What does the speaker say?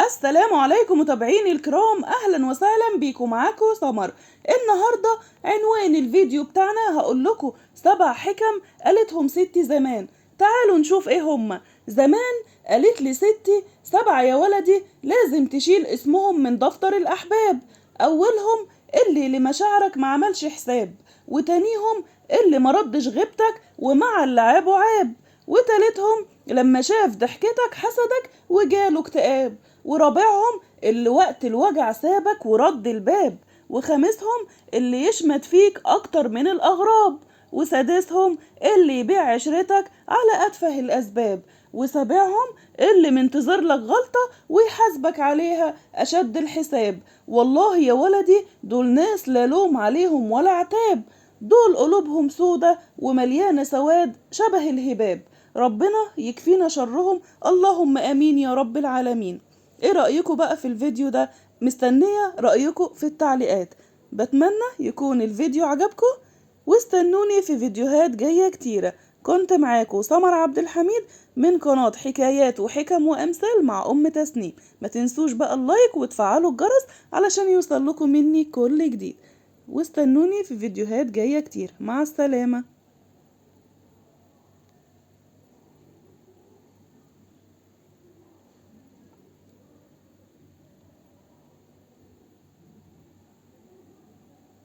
السلام عليكم متابعيني الكرام، اهلا وسهلا بيكم. معاكم سمر. النهارده عنوان الفيديو بتاعنا هقول لكم 7 حكم قالتهم ستي زمان. تعالوا نشوف ايه هما. زمان قالت لي ستي 7 يا ولدي لازم تشيل اسمهم من دفتر الاحباب. اولهم اللي لمشاعرك ما عملش حساب، وتانيهم اللي ما ردش غيبتك ومع اللعاب عاب، وتالتهم لما شاف ضحكتك حسدك وجاله اكتئاب، ورابعهم اللي وقت الوجع سابك ورد الباب، وخامسهم اللي يشمت فيك اكتر من الاغراب، وسادسهم اللي يبيع عشرتك على اتفه الاسباب، وسابعهم اللي منتظر لك غلطة ويحاسبك عليها اشد الحساب. والله يا ولدي دول ناس لا لوم عليهم ولا عتاب، دول قلوبهم سودة ومليانة سواد شبه الهباب. ربنا يكفينا شرهم، اللهم امين يا رب العالمين. ايه رأيكم بقى في الفيديو ده؟ مستنية رأيكم في التعليقات. بتمنى يكون الفيديو عجبكم، واستنوني في فيديوهات جاية كتيرة. كنت معاكم سمر عبد الحميد من قناة حكايات وحكم وأمثال مع أم تسنيم. ما تنسوش بقى اللايك وتفعلوا الجرس علشان يوصل لكم مني كل جديد، واستنوني في فيديوهات جاية كتير. مع السلامة.